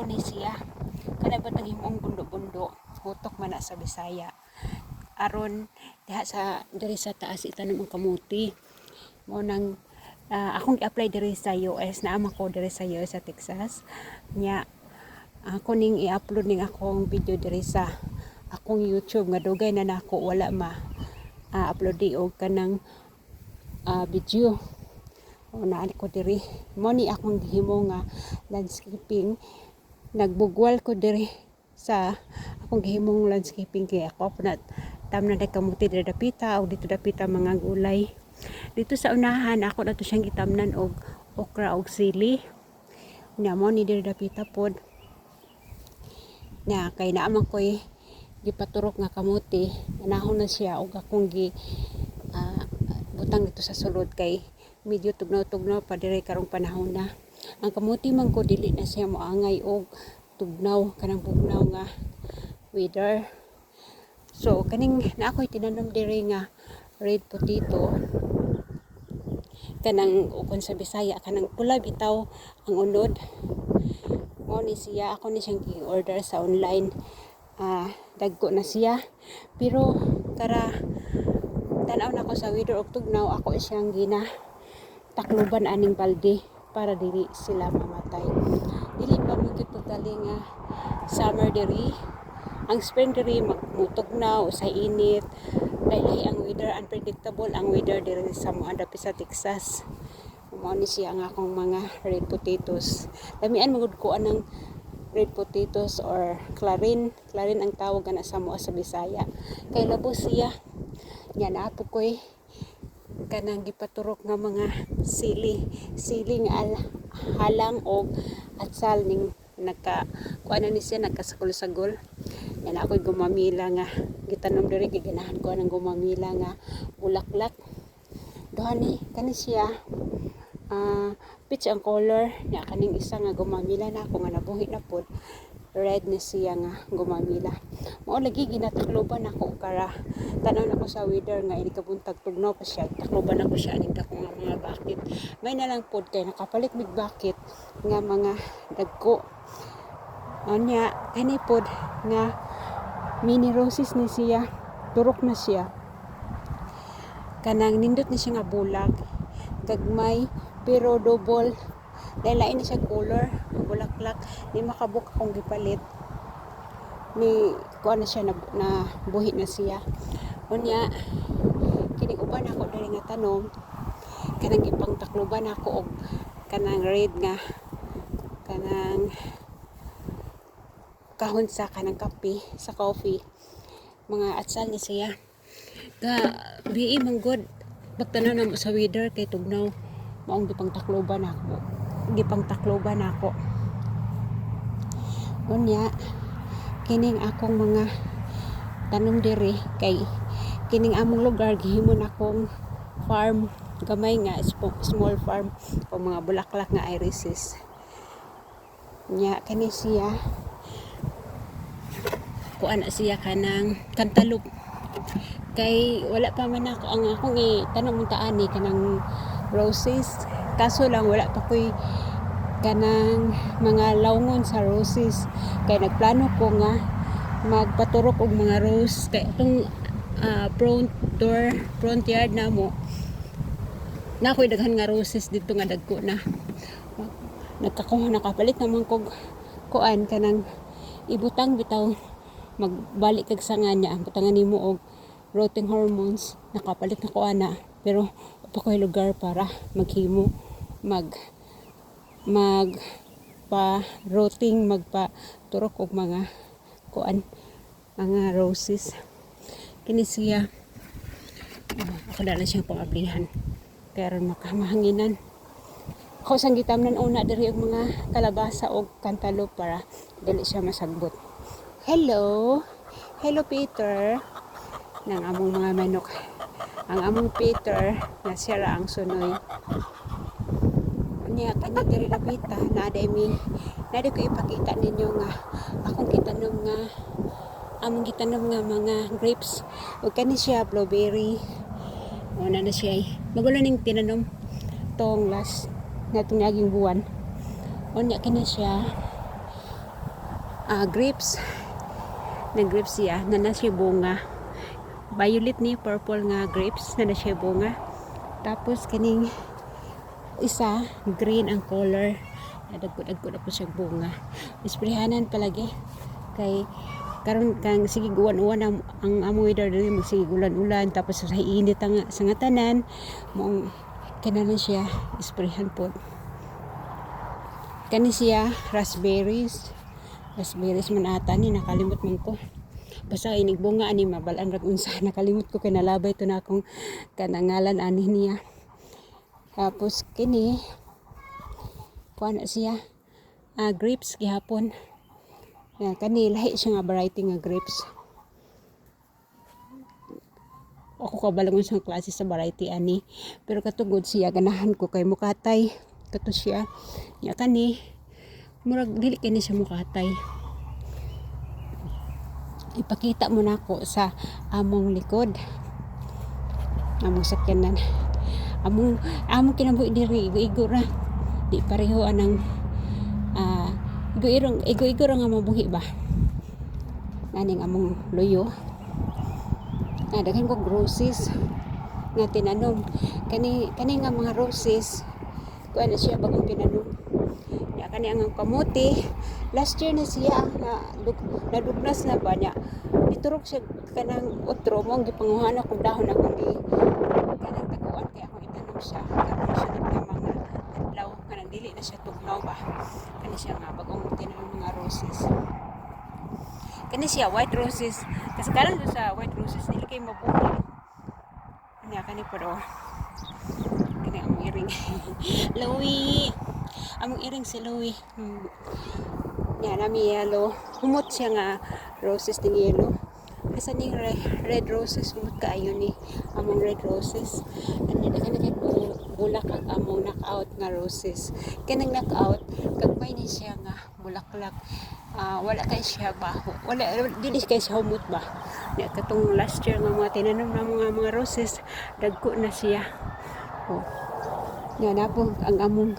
ako ni siya kana ba tagimong bundo-bundo hutok man na sa Bisaya aron diha sa diri sa taas itanom ang kamuti mo nang akong i-apply diri sa US na ama ko diri sa US sa Texas nya ako ning i-upload ning akong video diri sa akong YouTube nga dugay na nako wala upload di og kanang video o naani ko diri mo ni akong gihimo nga landscaping nagbugwal ko diri sa akong gihimong landscaping kay ako na tamna na kamuti diri dapita o dito dapita mga gulay dito sa unahan ako na to siyang gitamnan og okra og sili nya mo ni diri dapita pod nya kay naamang koy gipaturok nga kamuti anahon na siya og akong butang dito sa sulod kay medyo tugnaw-tugnaw pa dire karong panahon na ang kamuti man ko dili na siya moangay og tugnaw kanang bugnaw nga weather so kaning na ako'y tinanom dire nga red potato kanang ukon sa Bisaya kanang pula bitaw ang unod mo ni siya ako ni siyang gi-order sa online dagko na siya pero kara tanaw na ko sa weather og tugnaw ako siyang takluban aning balde para dili sila mamatay dili pa mo gyud totally nga summer diri ang spring diri magmutugnaw sa init lahi ang weather unpredictable ang weather diri sa moanda sa Texas mao ni siya ang akong mga red potatoes lamian magud ko anang red potatoes or clarin ang tawag na sa moa sa Bisaya kay labos siya nya naapo koy kanang gipaturok nga mga sili nga halang og atsal ning kuan ni siya nagkasagol-sagol yan ako'y gumamila nga gitanom diri kay ganahan ko nang gumamila nga bulaklak duha ni kani siya peach ang color nya kaning isa nga gumamila na ako nga nabuhi na pod red na siya nga gumamila mao lagi ginatakloban ako kara tanaw na ko sa weather nga ini kabuntag tugnaw pa siya takloban ako siya aning dako nga mga bakit may na lang pod kay nakapalit mig bakit nga mga dagko anya kani pod nga mini roses ni siya turok na siya kanang nindot ni siya nga bulag gagmay pero double dahil lain na siya color bulaklak di makabuk akong gipalit ni kuan na siya na buhi na siya unya kining uban ako diri nga tanom kanang ipang takloban ako og kanang red nga kanang kahon sa kanang kape sa coffee mga atsal ni siya ga bii manggod pagtanaw na mo sa weather kay tugnaw maong gipang takloban ako unya kining akong mga tanom diri kay kining among lugar gihimon akong farm gamay nga small farm o mga bulaklak nga irises nya kani siya kuan siya kanang cantaloupe kay wala pa man ako ang akong tanom taani kanang roses kaso lang wala pa ko'y kanang mga lawngon sa roses kay nagplano ko nga magpaturok og mga rose kay itong front yard na mo na ako'y daghan nga roses dito nga dagko na nakapalit naman kog kuan kanang ibutang bitaw magbalik kag sanga niya butangan nimo og growth hormones nakapalit na ko ana pero pa ko'y lugar para maghimo magpa-rotting magpa-turok og mga kuan mga roses kini siya ako dala siyang pangablihan pero makamahanginan ako sang gitamnan una diri og mga kalabasa og cantaloupe para dili siya masagbot hello Peter nang among mga manok ang among Peter na siya ang sunoy niya kanya diri lapita naaday ko ipakita ninyo nga akong gitanom nga mga grapes o kani siya blueberry o na siya magulo ning tinanom tong last natong naging buwan o niya kini siya grapes. Nag-grapes siya na siya bunga. Violet ni purple nga grapes na siya bunga. Tapos kining isa green ang color. Dagko na po siya bunga. Isprehanan palagi kay karon kang sige uwan-uwan ang among weather diri magsige ulan-ulan tapos sa init ang sa nga tanan mo kananan siya isprehan po. Kani siya raspberries man ata ni nakalimot man ko. Basta inig bunga ani mabalaan rag unsa nakalimot ko kay nalabay to na akong kanangalan ani niya. Tapos kini kuha na siya grapes gihapon. Kani lahi siya nga variety nga grapes. Ako kabalangon siyang klase sa variety ani pero katugod siya ganahan ko kay mukatay kato siya nya kani murag dili kini siya mukatay. Ipakita mo na ako sa among likod among sakyanan among kinabuhi diri igo ra di pareho anang igo ra nga mabuhi ba naning among loyo daghan kog roses nga tinanom kani nga mga roses kuha na siya bagong tinanom ya kani ang kamote last year na siya nadugnas na ba niya biturok siya kanang otro mo gipanguhan akong dahon akong kanang taguan kaya akong itanom siya karon siya nagtamang adlaw kanang dili na siya tugnaw ba kani siya nga bagong tinanom mga roses kani siya white roses kasi karon sa white roses dili kay mabuhi kani pero kani ang iring Louie among iring si Louie yan nami yellow humot siya nga roses ng yellow asa ning red roses humot kaayo ni among red roses kani kay bulak ang among knockout nga roses kanang knockout gagmay ni siya nga bulaklak wala kay siya baho wala dili kay siya humot ba nya katong last year nga mga tinanom na mga roses dagko na siya nya na po ang among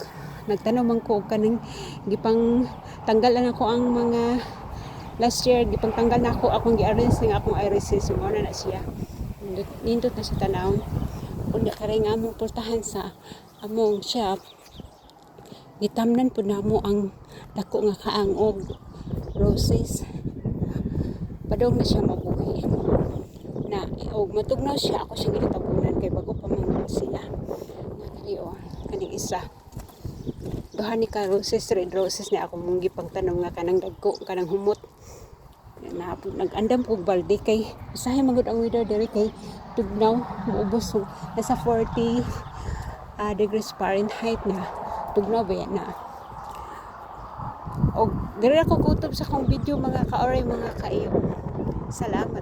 nagtanom man ko og kaning gipang tanggalan ako ang mga last year gipang tanggal na ako akong gi-arrange nga akong irises mo na siya nindot na sa tanawon unya kare nga among portahan sa among shop gitamnan pud namo ang dako nga kaang og roses padong na siya mabuhi na og matugnaw siya ako siya gitabunan kay bago pa man siya kani kaning isa duha ni ka roses red roses ni ako mong gipangtanom nga kanang dagko kanang humot na nagandam kog balde kay usahay magud ang weather diri kay tugnaw muubos nasa 40 degrees Fahrenheit na tugnaw ba yan na og diri ako kutob sa kong video mga kaoray mga kaayo salamat.